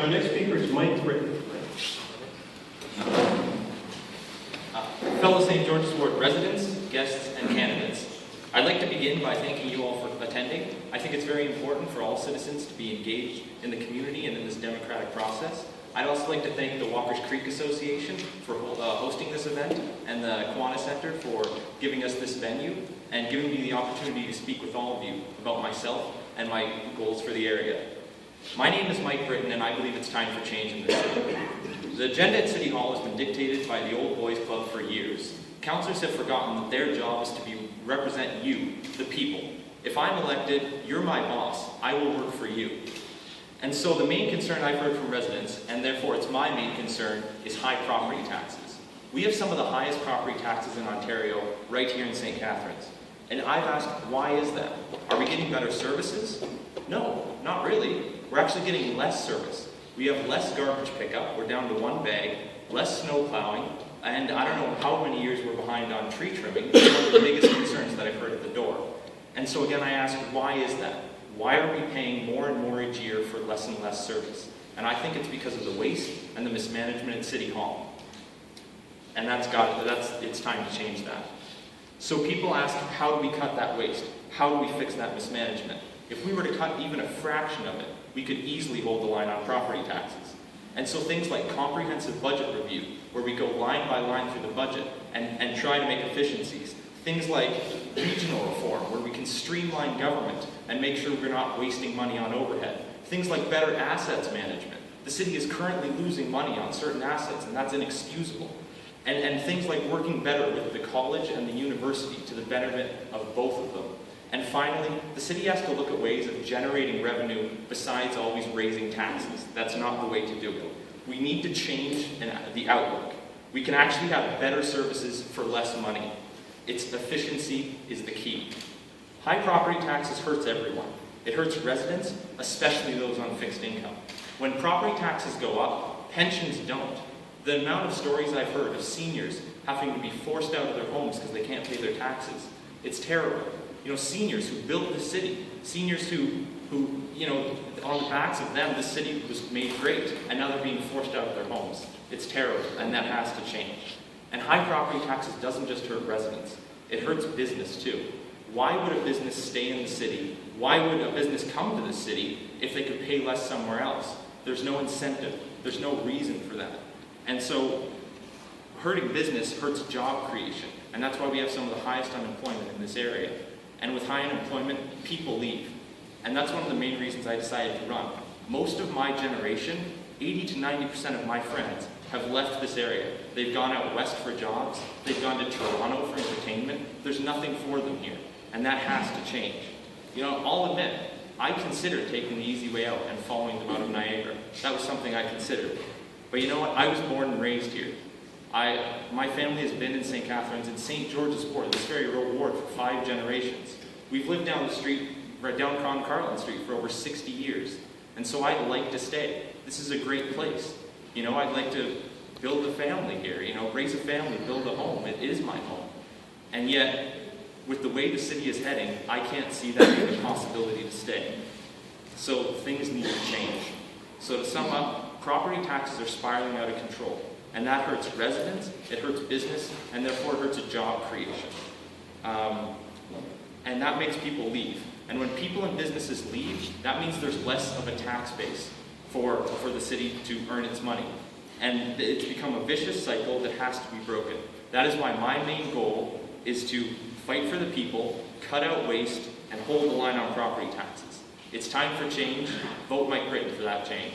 Our next speaker is Mike Britton. Fellow St. George's Ward residents, guests, and candidates, I'd like to begin by thanking you all for attending. I think it's very important for all citizens to be engaged in the community and in this democratic process. I'd also like to thank the Walker's Creek Association for hosting this event and the Kiwanis Center for giving us this venue and giving me the opportunity to speak with all of you about myself and my goals for the area. My name is Mike Britton, and I believe it's time for change in this city. The agenda at City Hall has been dictated by the Old Boys Club for years. Councillors have forgotten that their job is to represent you, the people. If I'm elected, you're my boss. I will work for you. And so the main concern I've heard from residents, and therefore it's my main concern, is high property taxes. We have some of the highest property taxes in Ontario right here in St. Catharines. And I've asked, why is that? Are we getting better services? No, not really. We're actually getting less service. We have less garbage pickup, we're down to one bag, less snow plowing, and I don't know how many years we're behind on tree trimming. It's one of the biggest concerns that I've heard at the door. And so again, I ask, why is that? Why are we paying more and more each year for less and less service? And I think it's because of the waste and the mismanagement at City Hall. And it's time to change that. So people ask, how do we cut that waste? How do we fix that mismanagement? If we were to cut even a fraction of it, we could easily hold the line on property taxes. And so things like comprehensive budget review, where we go line by line through the budget and try to make efficiencies. Things like regional reform, where we can streamline government and make sure we're not wasting money on overhead. Things like better assets management. The city is currently losing money on certain assets, and that's inexcusable. And things like working better with the college and the university to the benefit of both of them. And finally, the city has to look at ways of generating revenue besides always raising taxes. That's not the way to do it. We need to change the outlook. We can actually have better services for less money. Its efficiency is the key. High property taxes hurts everyone. It hurts residents, especially those on fixed income. When property taxes go up, pensions don't. The amount of stories I've heard of seniors having to be forced out of their homes because they can't pay their taxes, it's terrible. You know, seniors who built the city, seniors who, you know, on the backs of them, the city was made great, and now they're being forced out of their homes. It's terrible, and that has to change. And high property taxes doesn't just hurt residents, it hurts business too. Why would a business stay in the city? Why would a business come to the city if they could pay less somewhere else? There's no incentive, there's no reason for that. And so, hurting business hurts job creation, and that's why we have some of the highest unemployment in this area. And with high unemployment, people leave. And that's one of the main reasons I decided to run. Most of my generation, 80 to 90% of my friends, have left this area. They've gone out west for jobs, they've gone to Toronto for entertainment. There's nothing for them here, and that has to change. You know, I'll admit, I considered taking the easy way out and following them out of Niagara. That was something I considered. But you know what, I was born and raised here. My family has been in St. Catharines and St. George's Ward, this very ward, for 5 generations. We've lived down the street, right down Carlin Street, for over 60 years. And so I'd like to stay. This is a great place. You know, I'd like to build a family here, you know, raise a family, build a home. It is my home. And yet, with the way the city is heading, I can't see that being a possibility to stay. So things need to change. So to sum up, property taxes are spiraling out of control. And that hurts residents, it hurts business, and therefore it hurts a job creation. And that makes people leave. And when people and businesses leave, that means there's less of a tax base for the city to earn its money. And it's become a vicious cycle that has to be broken. That is why my main goal is to fight for the people, cut out waste, and hold the line on property taxes. It's time for change. Vote Mike Britton for that change.